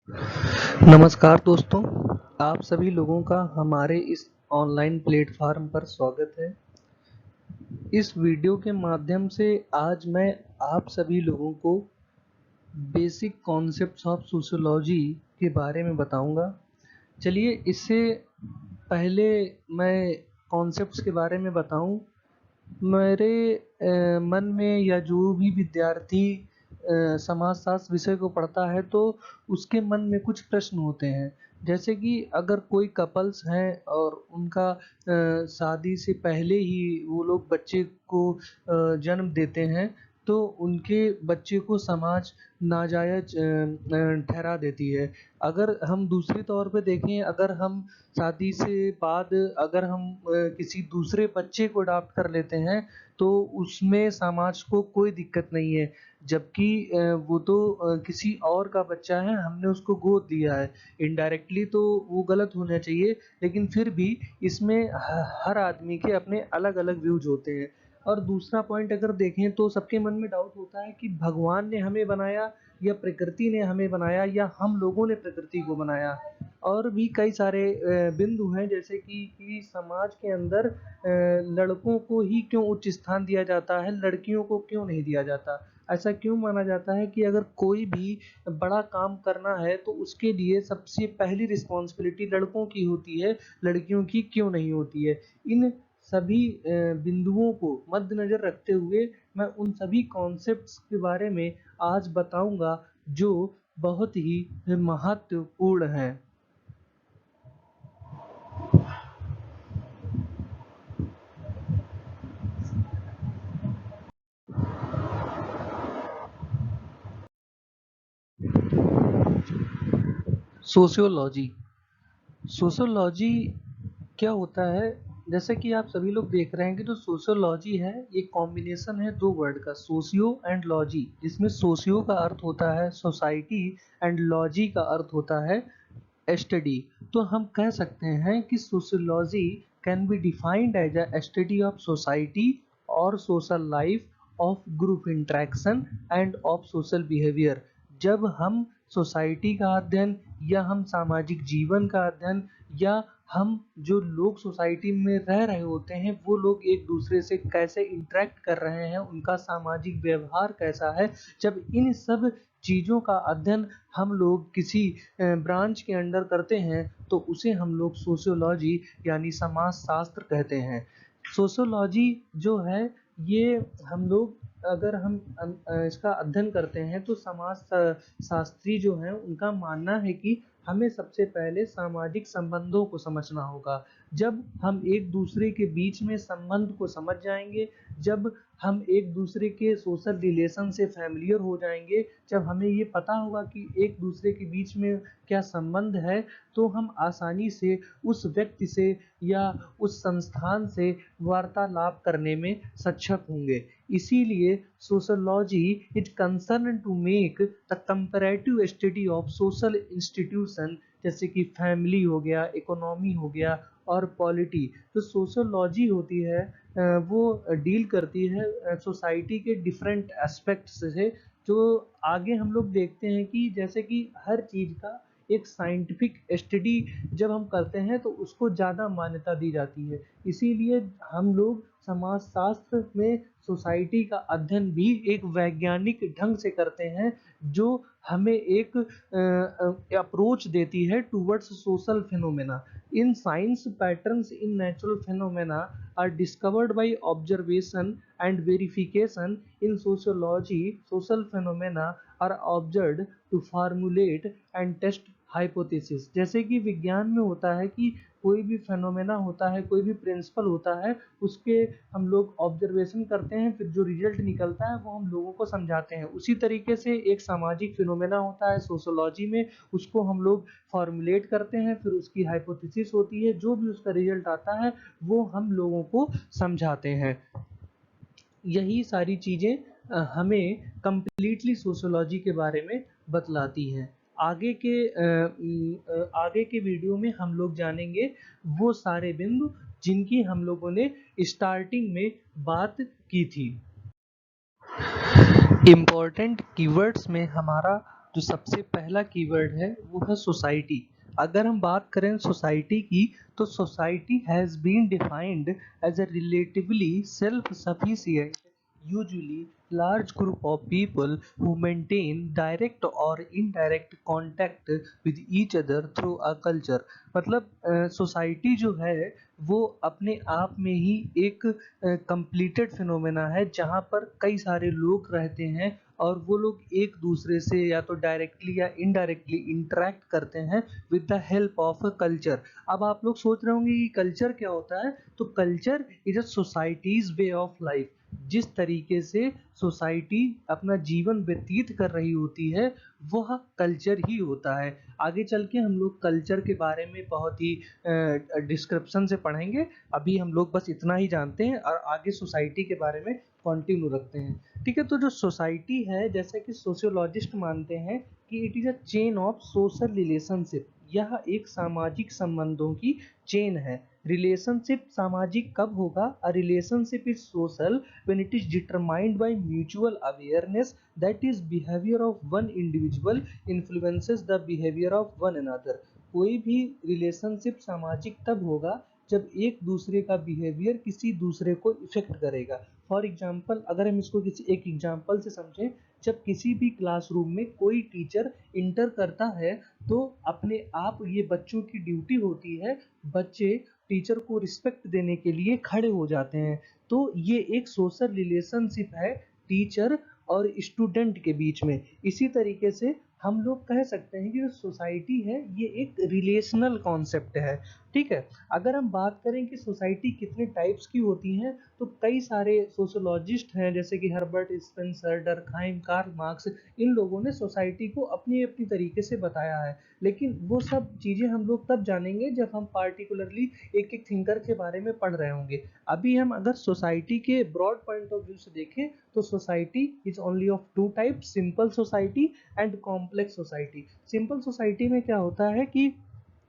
नमस्कार दोस्तों, आप सभी लोगों का हमारे इस ऑनलाइन प्लेटफ़ॉर्म पर स्वागत है। इस वीडियो के माध्यम से आज मैं आप सभी लोगों को बेसिक कॉन्सेप्ट्स ऑफ सोशियोलॉजी के बारे में बताऊंगा। चलिए इससे पहले मैं कॉन्सेप्ट्स के बारे में बताऊं, मेरे मन में या जो भी विद्यार्थी समाजशास्त्र विषय को पढ़ता है तो उसके मन में कुछ प्रश्न होते हैं। जैसे कि अगर कोई कपल्स हैं और उनका शादी से पहले ही वो लोग बच्चे को जन्म देते हैं, तो उनके बच्चे को समाज नाजायज ठहरा देती है। अगर हम दूसरे तौर पे देखें, अगर हम शादी से बाद अगर हम किसी दूसरे बच्चे को अडॉप्ट कर लेते हैं तो उसमें समाज को कोई दिक्कत नहीं है, जबकि वो तो किसी और का बच्चा है, हमने उसको गोद लिया है। इनडायरेक्टली तो वो गलत होना चाहिए, लेकिन फिर भी इसमें हर आदमी के अपने अलग अलग व्यूज होते हैं। और दूसरा पॉइंट अगर देखें तो सबके मन में डाउट होता है कि भगवान ने हमें बनाया या प्रकृति ने हमें बनाया या हम लोगों ने प्रकृति को बनाया। और भी कई सारे बिंदु हैं, जैसे कि समाज के अंदर लड़कों को ही क्यों उच्च स्थान दिया जाता है, लड़कियों को क्यों नहीं दिया जाता। ऐसा क्यों माना जाता है कि अगर कोई भी बड़ा काम करना है तो उसके लिए सबसे पहली रिस्पॉन्सिबिलिटी लड़कों की होती है, लड़कियों की क्यों नहीं होती है। इन सभी बिंदुओं को मद्देनजर रखते हुए मैं उन सभी कॉन्सेप्ट्स के बारे में आज बताऊंगा जो बहुत ही महत्वपूर्ण हैं। सोशियोलॉजी सोशियोलॉजी क्या होता है? जैसे कि आप सभी लोग देख रहे हैं कि जो सोशियोलॉजी है ये कॉम्बिनेशन है दो वर्ड का, सोशियो एंड लॉजी, जिसमें सोशियो का अर्थ होता है सोसाइटी एंड लॉजी का अर्थ होता है स्टडी। तो हम कह सकते हैं कि sociology can be defined as a study of society और social life, of group interaction and of social behaviour. जब हम सोसाइटी का अध्ययन या हम सामाजिक जीवन का अध्ययन या हम जो लोग सोसाइटी में रह रहे होते हैं वो लोग एक दूसरे से कैसे इंटरेक्ट कर रहे हैं, उनका सामाजिक व्यवहार कैसा है, जब इन सब चीज़ों का अध्ययन हम लोग किसी ब्रांच के अंडर करते हैं तो उसे हम लोग सोशियोलॉजी यानी समाज शास्त्र कहते हैं। सोशियोलॉजी जो है ये हम लोग अगर हम इसका अध्ययन करते हैं तो समाज शास्त्री जो हैं उनका मानना है कि हमें सबसे पहले सामाजिक संबंधों को समझना होगा। जब हम एक दूसरे के बीच में संबंध को समझ जाएंगे, जब हम एक दूसरे के सोशल रिलेशन से फैमिलियर हो जाएंगे, जब हमें ये पता होगा कि एक दूसरे के बीच में क्या संबंध है, तो हम आसानी से उस व्यक्ति से या उस संस्थान से वार्तालाप करने में सक्षम होंगे। इसीलिए sociology is concern to make the comparative study of social institution, जैसे कि फैमिली हो गया, इकोनॉमी हो गया और पॉलिटी। तो सोशियोलॉजी होती है वो डील करती है सोसाइटी के डिफरेंट एस्पेक्ट्स से। जो आगे हम लोग देखते हैं कि जैसे कि हर चीज़ का एक साइंटिफिक स्टडी जब हम करते हैं तो उसको ज़्यादा मान्यता दी जाती है। इसीलिए हम लोग समाजशास्त्र में सोसाइटी का अध्ययन भी एक वैज्ञानिक ढंग से करते हैं, जो हमें एक अप्रोच देती है towards social phenomena. In science patterns in natural phenomena are discovered by observation and verification. In sociology, social phenomena are observed to formulate and test hypothesis। जैसे कि विज्ञान में होता है कि कोई भी फेनोमेना होता है, कोई भी प्रिंसिपल होता है, उसके हम लोग ऑब्जर्वेशन करते हैं, फिर जो रिजल्ट निकलता है वो हम लोगों को समझाते हैं। उसी तरीके से एक सामाजिक फिनोमेना होता है सोशियोलॉजी में, उसको हम लोग फॉर्मुलेट करते हैं, फिर उसकी हाइपोथेसिस होती है, जो भी उसका रिजल्ट आता है वो हम लोगों को समझाते हैं। यही सारी चीज़ें हमें कंप्लीटली सोशियोलॉजी के बारे में बतलाती हैं। आगे के वीडियो में हम लोग जानेंगे वो सारे बिंदु जिनकी हम लोगों ने स्टार्टिंग में बात की थी। इम्पोर्टेंट कीवर्ड्स में हमारा जो सबसे पहला कीवर्ड है वो है सोसाइटी। अगर हम बात करें सोसाइटी की, तो society has been defined as a relatively self sufficient, usually large group of people who maintain direct or indirect contact with each other through a culture। मतलब सोसाइटी जो है वो अपने आप में ही एक कंप्लीटेड फिनोमेना है जहाँ पर कई सारे लोग रहते हैं और वो लोग एक दूसरे से या तो डायरेक्टली या इनडायरेक्टली इंटरेक्ट करते हैं with the help of a culture. अब आप लोग सोच रहे होंगे कि कल्चर क्या होता है, तो culture is a societies way of life. जिस तरीके से सोसाइटी अपना जीवन व्यतीत कर रही होती है वह कल्चर ही होता है। आगे चल के हम लोग कल्चर के बारे में बहुत ही डिस्क्रिप्शन से पढ़ेंगे। अभी हम लोग बस इतना ही जानते हैं और आगे सोसाइटी के बारे में कंटिन्यू रखते हैं। ठीक है, तो जो सोसाइटी है, जैसे कि सोशियोलॉजिस्ट मानते हैं कि it is a chain of social relationship. यह एक सामाजिक संबंधों की चेन है। रिलेशनशिप सामाजिक कब होगा? A relationship is social when it is determined by mutual awareness that is behavior of one individual influences the behavior of one another। कोई भी रिलेशनशिप सामाजिक तब होगा जब एक दूसरे का बिहेवियर किसी दूसरे को इफेक्ट करेगा। फॉर एग्जाम्पल, अगर हम इसको किसी एक एग्जाम्पल से समझें, जब किसी भी क्लासरूम में कोई टीचर इंटर करता है तो अपने आप ये बच्चों की ड्यूटी होती है, बच्चे टीचर को रिस्पेक्ट देने के लिए खड़े हो जाते हैं। तो ये एक सोशल रिलेशनशिप है टीचर और स्टूडेंट के बीच में। इसी तरीके से हम लोग कह सकते हैं कि जो सोसाइटी है ये एक रिलेशनल कॉन्सेप्ट है। ठीक है, अगर हम बात करें कि सोसाइटी कितने टाइप्स की होती हैं, तो कई सारे सोशोलॉजिस्ट हैं जैसे कि Herbert Spencer, Durkheim, Karl Marx, इन लोगों ने सोसाइटी को अपनी अपनी तरीके से बताया है। लेकिन वो सब चीज़ें हम लोग तब जानेंगे जब हम पार्टिकुलरली एक एक थिंकर के बारे में पढ़ रहे होंगे। अभी हम अगर सोसाइटी के ब्रॉड पॉइंट ऑफ व्यू से देखें तो society is only of two type, simple society and complex society. Simple society में क्या होता है कि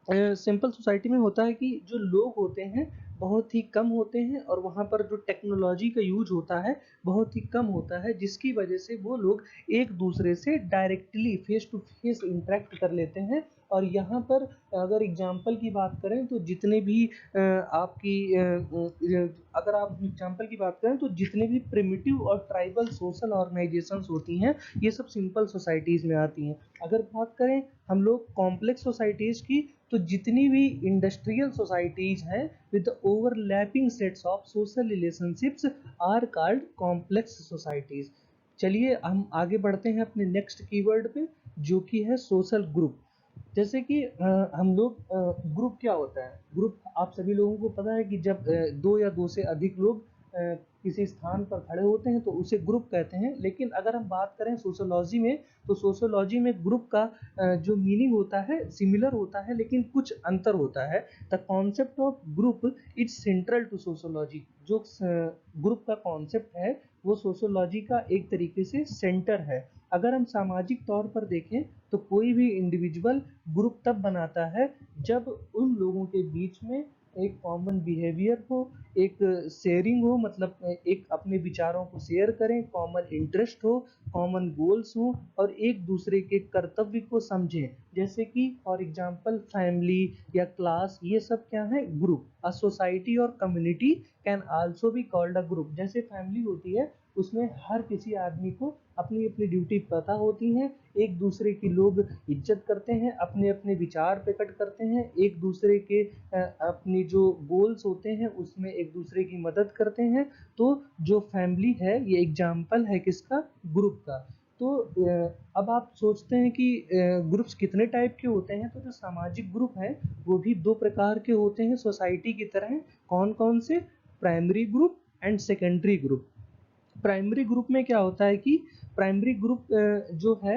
सिंपल सोसाइटी में होता है कि जो लोग होते हैं बहुत ही कम होते हैं और वहाँ पर जो टेक्नोलॉजी का यूज होता है बहुत ही कम होता है, जिसकी वजह से वो लोग एक दूसरे से directly face to face interact कर लेते हैं। और यहाँ पर अगर एग्जाम्पल की बात करें तो जितने भी आपकी अगर आप एग्जाम्पल की बात करें तो जितने भी प्रिमिटिव और ट्राइबल सोशल ऑर्गेनाइजेशंस होती हैं ये सब सिंपल सोसाइटीज़ में आती हैं। अगर बात करें हम लोग कॉम्प्लेक्स सोसाइटीज़ की, तो जितनी भी इंडस्ट्रियल सोसाइटीज़ हैं with overlapping sets of social relationships are called complex societies. चलिए हम आगे बढ़ते हैं अपने नेक्स्ट कीवर्ड पे, जो कि है सोशल ग्रुप। जैसे कि हम लोग ग्रुप क्या होता है? ग्रुप आप सभी लोगों को पता है कि जब दो या दो से अधिक लोग किसी स्थान पर खड़े होते हैं तो उसे ग्रुप कहते हैं। लेकिन अगर हम बात करें सोशोलॉजी में, तो सोशोलॉजी में ग्रुप का जो मीनिंग होता है सिमिलर होता है लेकिन कुछ अंतर होता है। The concept of group is central to sociology. जो ग्रुप का कॉन्सेप्ट है वो सोशोलॉजी का एक तरीके से सेंटर है। अगर हम सामाजिक तौर पर देखें तो कोई भी इंडिविजुअल ग्रुप तब बनाता है जब उन लोगों के बीच में एक कॉमन बिहेवियर हो, एक शेयरिंग हो, मतलब एक अपने विचारों को शेयर करें, कॉमन इंटरेस्ट हो, कॉमन गोल्स हो और एक दूसरे के कर्तव्य को समझें। जैसे कि फॉर एग्जांपल फैमिली या क्लास, ये सब क्या है? ग्रुप। अ सोसाइटी और community can also be called a group. जैसे फैमिली होती है उसमें हर किसी आदमी को अपनी अपनी ड्यूटी पता होती हैं, एक दूसरे की लोग इज्जत करते हैं, अपने अपने विचार प्रकट करते हैं, एक दूसरे के अपनी जो गोल्स होते हैं उसमें एक दूसरे की मदद करते हैं। तो जो फैमिली है ये एग्जाम्पल है किसका? ग्रुप का। तो अब आप सोचते हैं कि ग्रुप्स कितने टाइप के होते हैं, तो जो सामाजिक ग्रुप हैं वो भी दो प्रकार के होते हैं सोसाइटी की तरह। कौन कौन से? Primary group and secondary group. Primary group में क्या होता है कि प्राइमरी ग्रुप जो है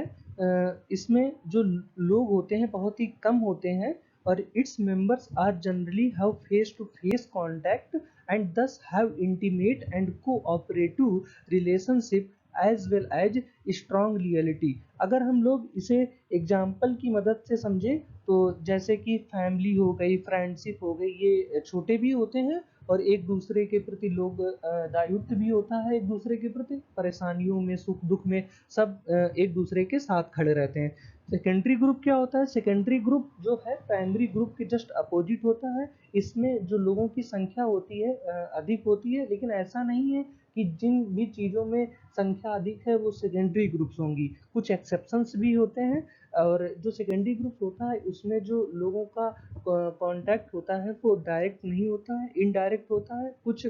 इसमें जो लोग होते हैं बहुत ही कम होते हैं और its members are generally have face to face contact and thus have intimate and cooperative relationship as well as strong reality. अगर हम लोग इसे एग्जाम्पल की मदद से समझें तो जैसे कि फैमिली हो गई, फ्रेंडशिप हो गई, ये छोटे भी होते हैं और एक दूसरे के प्रति लोग दायुत्व भी होता है, एक दूसरे के प्रति परेशानियों में, सुख दुख में सब एक दूसरे के साथ खड़े रहते हैं। सेकेंडरी ग्रुप क्या होता है? सेकेंडरी ग्रुप जो है प्राइमरी ग्रुप के जस्ट अपोजिट होता है। इसमें जो लोगों की संख्या होती है अधिक होती है, लेकिन ऐसा नहीं है कि जिन भी चीज़ों में संख्या अधिक है वो सेकेंडरी ग्रुप्स होंगी, कुछ एक्सेप्शंस भी होते हैं। और जो सेकेंडरी ग्रुप होता है उसमें जो लोगों का कांटेक्ट होता है वो डायरेक्ट नहीं होता है, इनडायरेक्ट होता है। कुछ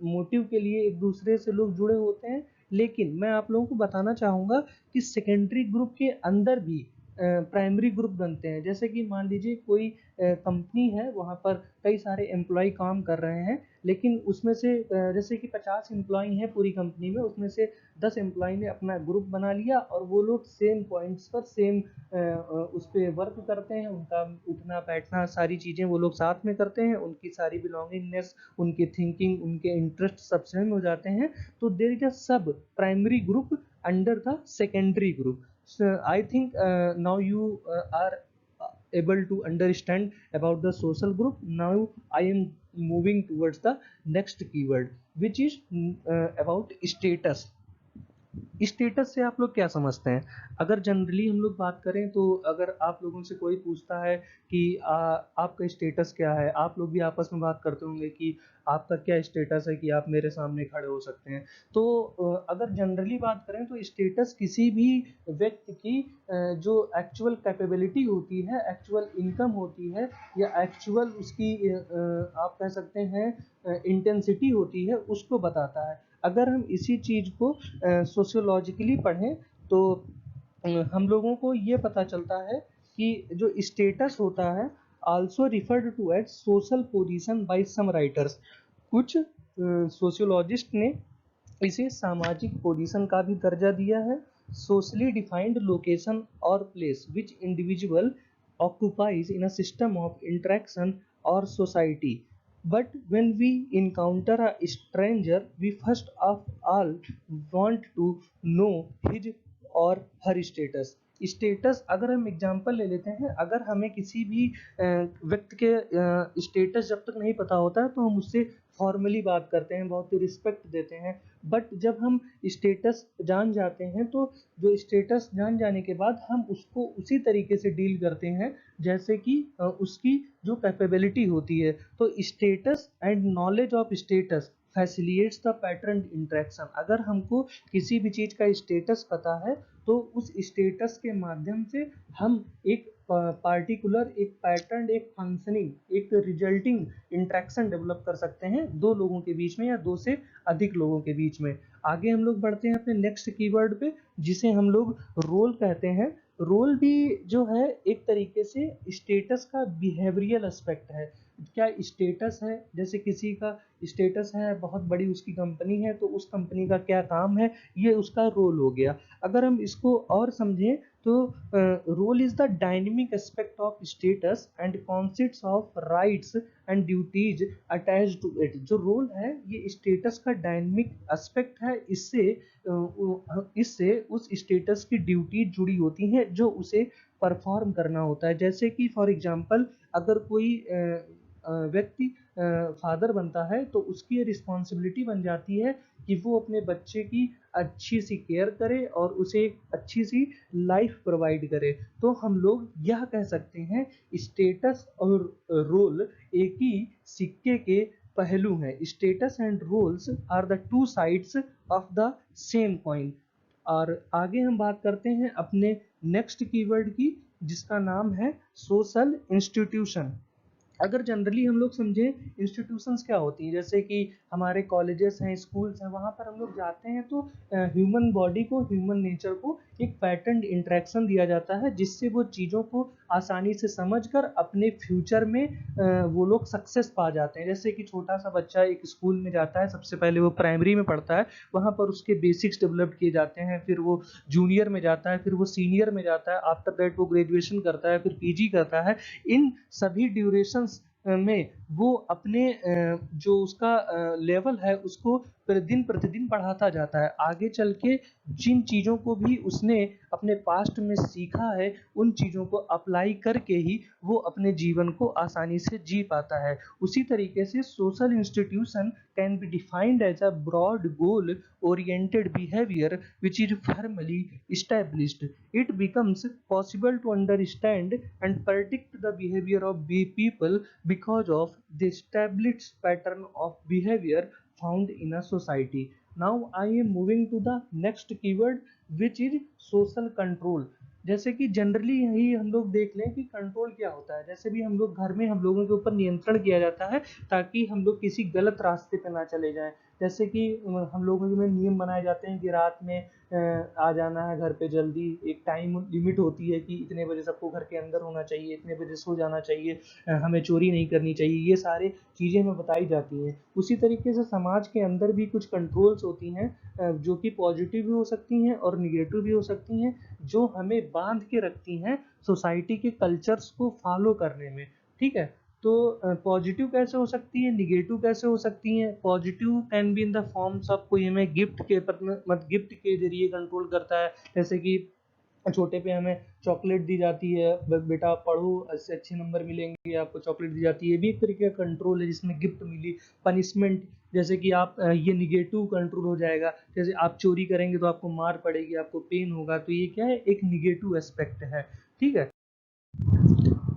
मोटिव के लिए एक दूसरे से लोग जुड़े होते हैं। लेकिन मैं आप लोगों को बताना चाहूँगा कि सेकेंडरी ग्रुप के अंदर भी प्राइमरी ग्रुप बनते हैं। जैसे कि मान लीजिए कोई कंपनी है, वहाँ पर कई सारे एम्प्लॉय काम कर रहे हैं, लेकिन उसमें से जैसे कि 50 एम्प्लॉय हैं पूरी कंपनी में, उसमें से 10 एम्प्लॉय ने अपना ग्रुप बना लिया और वो लोग सेम पॉइंट्स पर सेम उस पर वर्क करते हैं। उनका उठना बैठना सारी चीज़ें वो लोग साथ में करते हैं, उनकी सारी बिलोंगिंगनेस, उनकी थिंकिंग, उनके इंटरेस्ट सब सेम हो जाते हैं। तो देयर इज अ सब primary group under the secondary group. So I think now you are able to understand about the social group. Now I am moving towards the next keyword, which is about status. Status से आप लोग क्या समझते हैं? अगर generally हम लोग बात करें तो अगर आप लोगों से कोई पूछता है कि आपका स्टेटस क्या है, आप लोग भी आपस में बात करते होंगे कि आपका क्या स्टेटस है कि आप मेरे सामने खड़े हो सकते हैं। तो अगर जनरली बात करें तो स्टेटस किसी भी व्यक्ति की जो एक्चुअल कैपेबिलिटी होती है, एक्चुअल इनकम होती है, या एक्चुअल उसकी आप कह सकते हैं इंटेंसिटी होती है, उसको बताता है। अगर हम इसी चीज़ को सोशियोलॉजिकली पढ़ें तो हम लोगों को ये पता चलता है कि जो स्टेटस होता है also referred to as social position by some writers. कुछ सोशियोलॉजिस्ट ने इसे सामाजिक पोजीशन का भी दर्जा दिया है। सोशली डिफाइंड लोकेशन और place which individual occupies in a system of interaction or society. But when we encounter a stranger, we first of all want to know his or her status. Status अगर हम example ले लेते हैं, अगर हमें किसी भी व्यक्ति के स्टेटस जब तक नहीं पता होता है तो हम उससे फॉर्मली बात करते हैं, बहुत ही रिस्पेक्ट देते हैं। बट जब हम स्टेटस जान जाते हैं तो जो स्टेटस जान जाने के बाद हम उसको उसी तरीके से डील करते हैं जैसे कि उसकी जो कैपेबिलिटी होती है। तो status and knowledge of status facilitates the pattern interaction. अगर हमको किसी भी चीज़ का स्टेटस पता है तो उस स्टेटस के माध्यम से हम एक पार्टिकुलर एक पैटर्न, एक फंक्शनिंग, एक रिजल्टिंग इंटरेक्शन डेवलप कर सकते हैं दो लोगों के बीच में या दो से अधिक लोगों के बीच में। आगे हम लोग बढ़ते हैं अपने नेक्स्ट कीवर्ड पे, जिसे हम लोग रोल कहते हैं। रोल भी जो है एक तरीके से स्टेटस का बिहेवियरल एस्पेक्ट है। क्या स्टेटस है, जैसे किसी का स्टेटस है, बहुत बड़ी उसकी कंपनी है, तो उस कंपनी का क्या काम है, ये उसका रोल हो गया। अगर हम इसको और समझें तो role is the dynamic aspect of status and concepts of rights and duties attached to it. जो रोल है ये स्टेटस का डायनेमिक एस्पेक्ट है। इससे उस स्टेटस की ड्यूटी जुड़ी होती हैं जो उसे परफॉर्म करना होता है। जैसे कि फॉर एग्जांपल अगर कोई व्यक्ति फादर बनता है तो उसकी रिस्पॉन्सिबिलिटी बन जाती है कि वो अपने बच्चे की अच्छी सी केयर करे और उसे अच्छी सी लाइफ प्रोवाइड करे। तो हम लोग यह कह सकते हैं स्टेटस और रोल एक ही सिक्के के पहलू हैं। Status and roles are the two sides of the same coin. और आगे हम बात करते हैं अपने नेक्स्ट कीवर्ड की, जिसका नाम है सोशल इंस्टीट्यूशन। अगर जनरली हम लोग समझें इंस्टीट्यूशंस क्या होती हैं, जैसे कि हमारे कॉलेजेस हैं, स्कूल्स हैं, वहाँ पर हम लोग जाते हैं तो ह्यूमन बॉडी को, ह्यूमन नेचर को एक पैटर्न इंटरेक्शन दिया जाता है जिससे वो चीज़ों को आसानी से समझकर अपने फ्यूचर में वो लोग सक्सेस पा जाते हैं। जैसे कि छोटा सा बच्चा एक स्कूल में जाता है, सबसे पहले वो प्राइमरी में पढ़ता है, वहाँ पर उसके बेसिक्स डेवलप किए जाते हैं, फिर वो जूनियर में जाता है, फिर वो सीनियर में जाता है, आफ्टर दैट वो ग्रेजुएशन करता है, फिर पीजी करता है। इन सभी ड्यूरेशंस में वो अपने जो उसका लेवल है उसको दिन प्रतिदिन बढ़ाता जाता है। आगे चल के जिन चीज़ों को भी उसने अपने पास्ट में सीखा है, उन चीज़ों को अप्लाई करके ही वो अपने जीवन को आसानी से जी पाता है। उसी तरीके से social institution can be defined as a broad goal oriented behavior which is firmly established. It becomes possible to understand and predict the behavior of people because of the established pattern of behavior found in a society. Now I am moving to the next keyword which is social control. जैसे कि generally यही हम लोग देख लें कि control क्या होता है। जैसे भी हम लोग घर में हम लोगों के ऊपर नियंत्रण किया जाता है ताकि हम लोग किसी गलत रास्ते पे ना चले जाएं। जैसे कि हम लोगों में नियम बनाए जाते हैं कि रात में आ जाना है घर पे जल्दी, एक टाइम लिमिट होती है कि इतने बजे सबको घर के अंदर होना चाहिए, इतने बजे सो जाना चाहिए, हमें चोरी नहीं करनी चाहिए, ये सारे चीज़ें हमें बताई जाती हैं। उसी तरीके से समाज के अंदर भी कुछ कंट्रोल्स होती हैं जो कि पॉजिटिव भी हो सकती हैं और निगेटिव भी हो सकती हैं, जो हमें बांध के रखती हैं सोसाइटी के कल्चर्स को फॉलो करने में। ठीक है, तो पॉजिटिव कैसे हो सकती है, निगेटिव कैसे हो सकती है। Positive can be in the forms of कोई हमें गिफ्ट के जरिए कंट्रोल करता है। जैसे कि छोटे पे हमें चॉकलेट दी जाती है, बेटा पढ़ो इससे अच्छे नंबर मिलेंगे, आपको चॉकलेट दी जाती है, ये भी एक तरीके का कंट्रोल है जिसमें गिफ्ट मिली। पनिशमेंट, जैसे कि आप ये निगेटिव कंट्रोल हो जाएगा, जैसे आप चोरी करेंगे तो आपको मार पड़ेगी, आपको पेन होगा, तो ये क्या है, एक निगेटिव एस्पेक्ट है। ठीक है,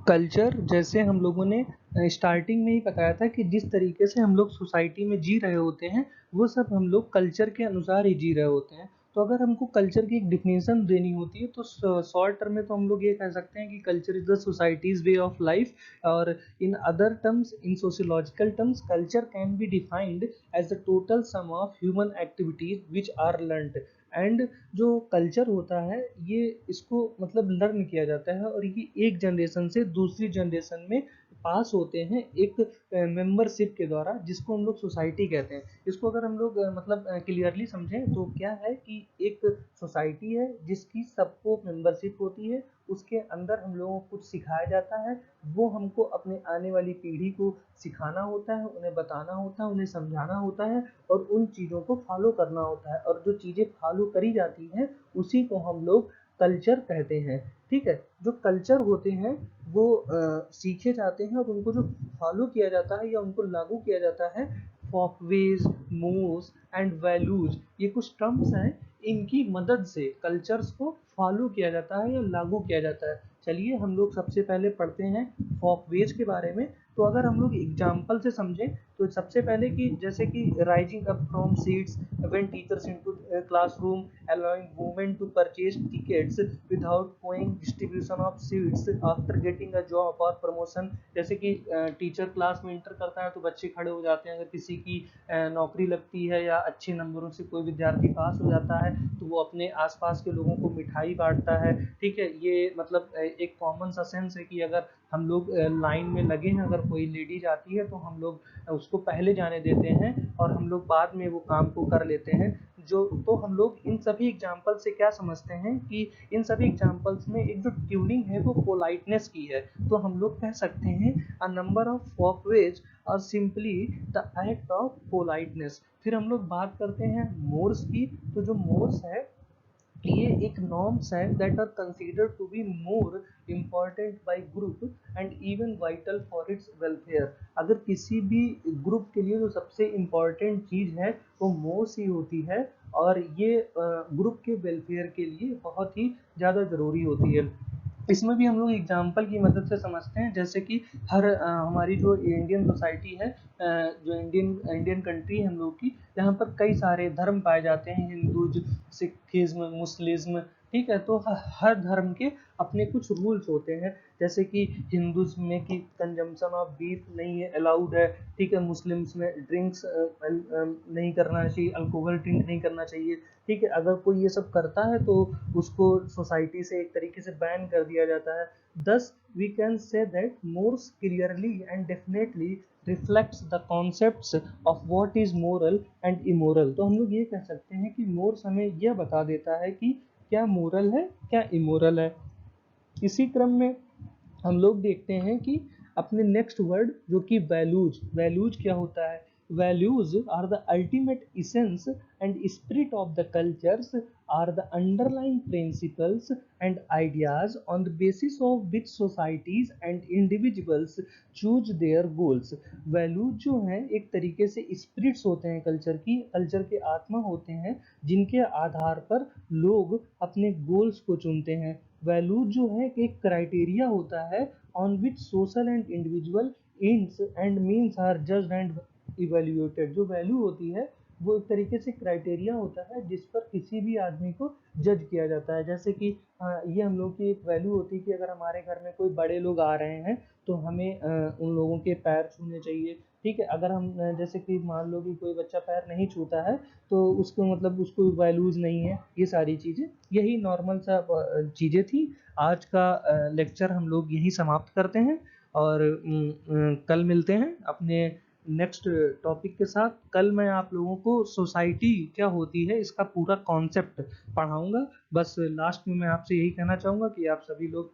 कल्चर जैसे हम लोगों ने स्टार्टिंग में ही बताया था कि जिस तरीके से हम लोग सोसाइटी में जी रहे होते हैं वो सब हम लोग कल्चर के अनुसार ही जी रहे होते हैं। तो अगर हमको कल्चर की एक डिफिनेशन देनी होती है तो शॉर्ट टर्म में तो हम लोग ये कह सकते हैं कि culture is the society's way of life. और in other terms, in sociological terms, culture can be defined as the total sum of human activities which are learned. And जो कल्चर होता है ये इसको मतलब लर्न किया जाता है और ये एक जनरेशन से दूसरी जनरेशन में पास होते हैं एक मेंबरशिप के द्वारा, जिसको हम लोग सोसाइटी कहते हैं। इसको अगर हम लोग मतलब क्लियरली समझें तो क्या है कि एक सोसाइटी है जिसकी सबको मेंबरशिप होती है, उसके अंदर हम लोगों को कुछ सिखाया जाता है, वो हमको अपने आने वाली पीढ़ी को सिखाना होता है, उन्हें बताना होता है, उन्हें समझाना होता है और उन चीज़ों को फॉलो करना होता है। और जो चीज़ें फॉलो करी जाती हैं उसी को हम लोग कल्चर कहते हैं। ठीक है, जो कल्चर होते हैं वो सीखे जाते हैं और उनको जो फॉलो किया जाता है या उनको लागू किया जाता है, फॉकवेज, मोर्स एंड वैल्यूज, ये कुछ टर्म्स हैं, इनकी मदद से कल्चर्स को फॉलो किया जाता है या लागू किया जाता है। चलिए हम लोग सबसे पहले पढ़ते हैं फॉकवेज के बारे में। तो अगर हम लोग एग्जाम्पल से समझें तो सबसे पहले कि जैसे कि rising up from seats when teachers into classroom, allowing women to purchase tickets without going, distribution of seats after getting a job और प्रमोशन। जैसे कि टीचर क्लास में इंटर करता है तो बच्चे खड़े हो जाते हैं, अगर किसी की नौकरी लगती है या अच्छे नंबरों से कोई विद्यार्थी पास हो जाता है तो वो अपने आसपास के लोगों को मिठाई बांटता है। ठीक है, ये मतलब एक कॉमन सा सेंस है कि अगर हम लोग लाइन में लगे हैं, अगर कोई लेडी जाती है तो हम लोग उसको पहले जाने देते हैं और हम लोग बाद में वो काम को कर लेते हैं। जो तो हम लोग इन सभी एग्जाम्पल से क्या समझते हैं कि इन सभी एग्जाम्पल्स में एक जो ट्यूनिंग है वो पोलाइटनेस की है। तो हम लोग कह सकते हैं अ नंबर ऑफ वॉकवेज और simply the act of politeness. फिर हम लोग बात करते हैं मोर्स की। तो जो मोर्स है ये एक नॉर्म्स है that are considered to be more important by group and even vital for its welfare. अगर किसी भी ग्रुप के लिए जो सबसे इम्पॉर्टेंट चीज़ है वो मोर्स ही होती है और ये ग्रुप के वेलफेयर के लिए बहुत ही ज़्यादा ज़रूरी होती है। इसमें भी हम लोग एग्जाम्पल की मदद से समझते हैं, जैसे कि हमारी जो इंडियन सोसाइटी है, जो इंडियन कंट्री है हम लोग की, यहाँ पर कई सारे धर्म पाए जाते हैं, हिंदू, सिखिज्म, मुस्लिज्म। ठीक है, तो हर धर्म के अपने कुछ रूल्स होते हैं। जैसे कि हिंदूज़ में कि कंजम्पशन ऑफ बीफ नहीं है अलाउड है। ठीक है, मुस्लिम्स में ड्रिंक्स नहीं करना चाहिए, अल्कोहल ड्रिंक नहीं करना चाहिए। ठीक है, अगर कोई ये सब करता है तो उसको सोसाइटी से एक तरीके से बैन कर दिया जाता है। Thus we can say that mores clearly and definitely reflects the concepts of what is moral and immoral. तो हम लोग ये कह सकते हैं कि मोर्स हमें यह बता देता है कि क्या मोरल है, क्या इमोरल है। इसी क्रम में हम लोग देखते हैं कि अपने नेक्स्ट वर्ड जो कि वैल्यूज, वैल्यूज क्या होता है। values are the ultimate essence and spirit of the cultures, are the underlying principles and ideas on the basis of which societies and individuals choose their goals. Values जो हैं एक तरीके से स्पिरिट्स होते हैं कल्चर की, कल्चर के आत्मा होते हैं जिनके आधार पर लोग अपने गोल्स को चुनते हैं। वैल्यूज जो है एक क्राइटेरिया होता है on which social and individual ends and means are judged and evaluated. जो वैल्यू होती है वो एक तरीके से क्राइटेरिया होता है जिस पर किसी भी आदमी को जज किया जाता है। जैसे कि ये हम लोग की एक वैल्यू होती है कि अगर हमारे घर में कोई बड़े लोग आ रहे हैं तो हमें उन लोगों के पैर छूने चाहिए, ठीक है। अगर हम जैसे कि मान लो कि कोई बच्चा पैर नहीं छूता है तो उसको मतलब उसको वैल्यूज़ नहीं है, ये सारी चीज़ें, यही नॉर्मल सा चीज़ें थी। आज का लेक्चर हम लोग यही समाप्त करते हैं और कल मिलते हैं अपने नेक्स्ट टॉपिक के साथ। कल मैं आप लोगों को सोसाइटी क्या होती है इसका पूरा कॉन्सेप्ट पढ़ाऊंगा। बस लास्ट में मैं आपसे यही कहना चाहूँगा कि आप सभी लोग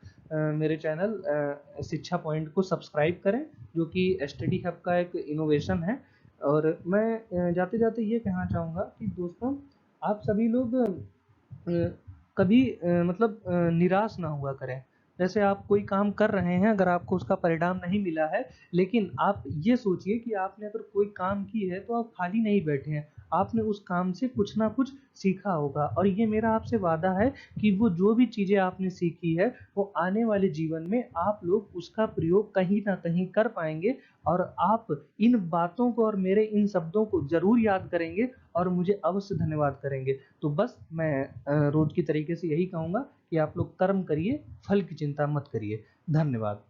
मेरे चैनल शिक्षा पॉइंट को सब्सक्राइब करें, जो कि स्टडी हब का एक इनोवेशन है। और मैं जाते जाते ये कहना चाहूँगा कि दोस्तों आप सभी लोग कभी मतलब निराश ना हुआ करें। जैसे आप कोई काम कर रहे हैं, अगर आपको उसका परिणाम नहीं मिला है, लेकिन आप ये सोचिए कि आपने अगर कोई काम की है तो आप खाली नहीं बैठे हैं, आपने उस काम से कुछ ना कुछ सीखा होगा। और ये मेरा आपसे वादा है कि वो जो भी चीज़ें आपने सीखी है वो आने वाले जीवन में आप लोग उसका प्रयोग कहीं ना कहीं कर पाएंगे और आप इन बातों को और मेरे इन शब्दों को ज़रूर याद करेंगे और मुझे अवश्य धन्यवाद करेंगे। तो बस मैं रोज की तरीके से यही कहूँगा कि आप लोग कर्म करिए, फल की चिंता मत करिए। धन्यवाद।